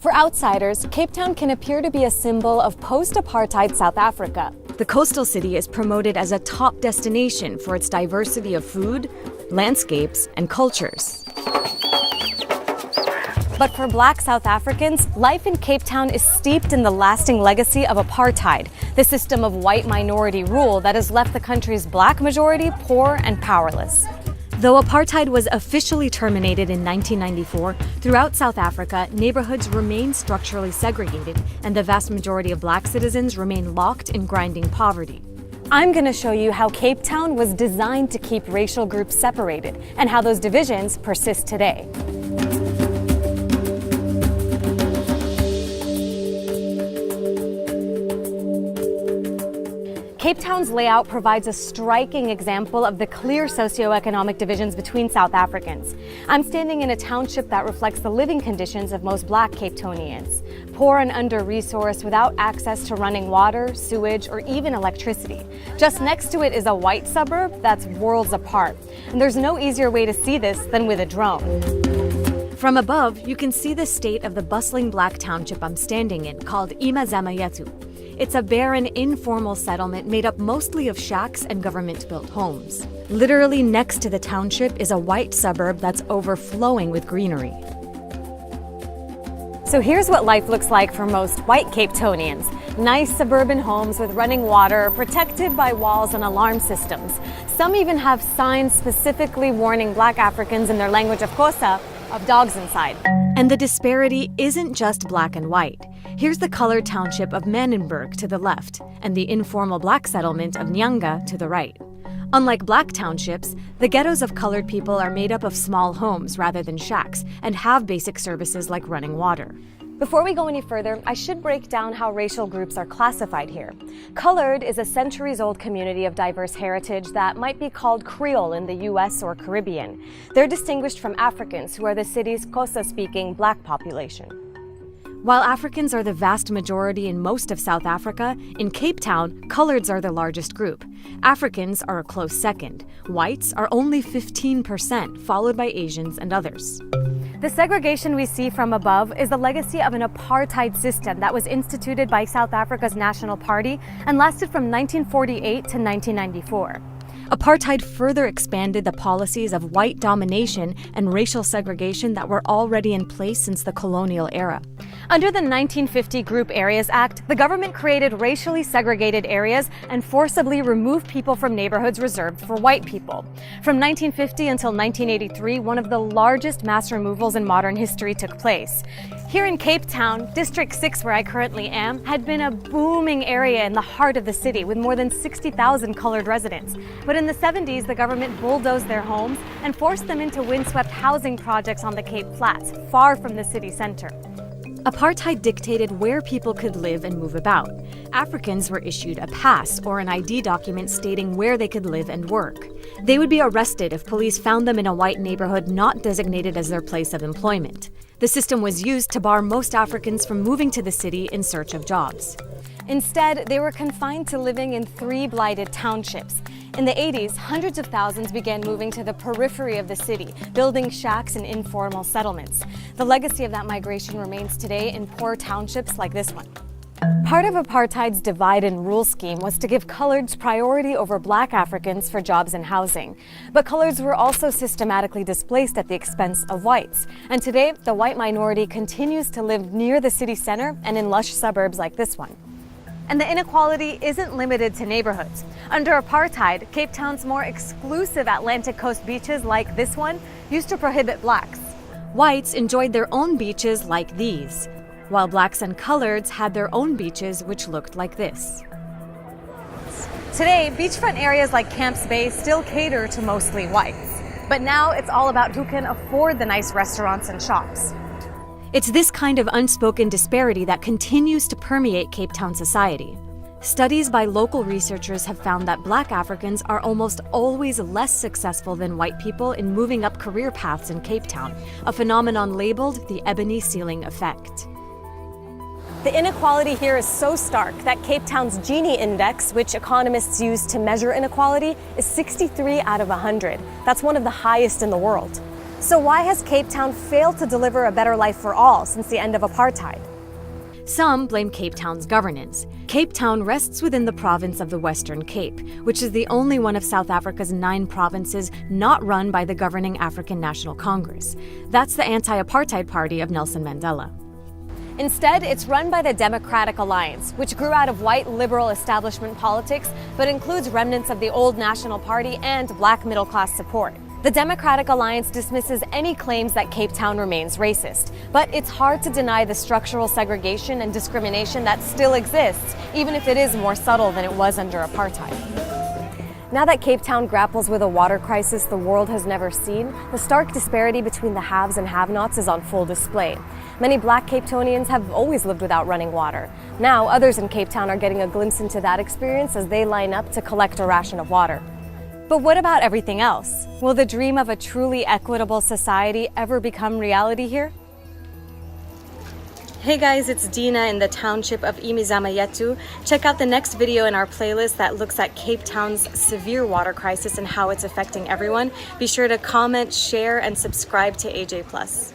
For outsiders, Cape Town can appear to be a symbol of post-apartheid South Africa. The coastal city is promoted as a top destination for its diversity of food, landscapes, and cultures. But for Black South Africans, life in Cape Town is steeped in the lasting legacy of apartheid, the system of white minority rule that has left the country's Black majority poor and powerless. Though apartheid was officially terminated in 1994, throughout South Africa, neighborhoods remain structurally segregated, and the vast majority of Black citizens remain locked in grinding poverty. I'm going to show you how Cape Town was designed to keep racial groups separated, and how those divisions persist today. Cape Town's layout provides a striking example of the clear socioeconomic divisions between South Africans. I'm standing in a township that reflects the living conditions of most Black Cape Townians. Poor and under-resourced, without access to running water, sewage, or even electricity. Just next to it is a white suburb that's worlds apart. And there's no easier way to see this than with a drone. From above, you can see the state of the bustling Black township I'm standing in, called Imazamayetu. It's a barren, informal settlement made up mostly of shacks and government-built homes. Literally next to the township is a white suburb that's overflowing with greenery. So here's what life looks like for most white Cape Townians. Nice suburban homes with running water, protected by walls and alarm systems. Some even have signs specifically warning Black Africans in their language of Xhosa of dogs inside. And the disparity isn't just black and white. Here's the colored township of Manenberg to the left, and the informal Black settlement of Nyanga to the right. Unlike Black townships, the ghettos of colored people are made up of small homes rather than shacks, and have basic services like running water. Before we go any further, I should break down how racial groups are classified here. Colored is a centuries-old community of diverse heritage that might be called Creole in the US or Caribbean. They're distinguished from Africans, who are the city's Xhosa-speaking Black population. While Africans are the vast majority in most of South Africa, in Cape Town, coloreds are the largest group. Africans are a close second. Whites are only 15%, followed by Asians and others. The segregation we see from above is the legacy of an apartheid system that was instituted by South Africa's National Party and lasted from 1948 to 1994. Apartheid further expanded the policies of white domination and racial segregation that were already in place since the colonial era. Under the 1950 Group Areas Act, the government created racially segregated areas and forcibly removed people from neighborhoods reserved for white people. From 1950 until 1983, one of the largest mass removals in modern history took place. Here in Cape Town, District 6, where I currently am, had been a booming area in the heart of the city with more than 60,000 colored residents. But in the 70s, the government bulldozed their homes and forced them into windswept housing projects on the Cape Flats, far from the city center. Apartheid dictated where people could live and move about. Africans were issued a pass or an ID document stating where they could live and work. They would be arrested if police found them in a white neighborhood not designated as their place of employment. The system was used to bar most Africans from moving to the city in search of jobs. Instead, they were confined to living in 3 blighted townships. In the 80s, hundreds of thousands began moving to the periphery of the city, building shacks and informal settlements. The legacy of that migration remains today in poor townships like this one. Part of apartheid's divide and rule scheme was to give coloreds priority over Black Africans for jobs and housing. But coloreds were also systematically displaced at the expense of whites. And today, the white minority continues to live near the city center and in lush suburbs like this one. And the inequality isn't limited to neighborhoods. Under apartheid, Cape Town's more exclusive Atlantic coast beaches like this one used to prohibit Blacks. Whites enjoyed their own beaches like these, while Blacks and coloreds had their own beaches which looked like this. Today, beachfront areas like Camps Bay still cater to mostly whites. But now it's all about who can afford the nice restaurants and shops. It's this kind of unspoken disparity that continues to permeate Cape Town society. Studies by local researchers have found that Black Africans are almost always less successful than white people in moving up career paths in Cape Town, a phenomenon labeled the ebony ceiling effect. The inequality here is so stark that Cape Town's Gini index, which economists use to measure inequality, is 63 out of 100. That's one of the highest in the world. So why has Cape Town failed to deliver a better life for all since the end of apartheid? Some blame Cape Town's governance. Cape Town rests within the province of the Western Cape, which is the only one of South Africa's 9 provinces not run by the governing African National Congress. That's the anti-apartheid party of Nelson Mandela. Instead, it's run by the Democratic Alliance, which grew out of white liberal establishment politics, but includes remnants of the old National Party and black middle-class support. The Democratic Alliance dismisses any claims that Cape Town remains racist, but it's hard to deny the structural segregation and discrimination that still exists, even if it is more subtle than it was under apartheid. Now that Cape Town grapples with a water crisis the world has never seen, the stark disparity between the haves and have-nots is on full display. Many black Cape Townians have always lived without running water. Now, others in Cape Town are getting a glimpse into that experience as they line up to collect a ration of water. But what about everything else? Will the dream of a truly equitable society ever become reality here? Hey guys, it's Dina in the township of Imizamayetu. Check out the next video in our playlist that looks at Cape Town's severe water crisis and how it's affecting everyone. Be sure to comment, share, and subscribe to AJ+.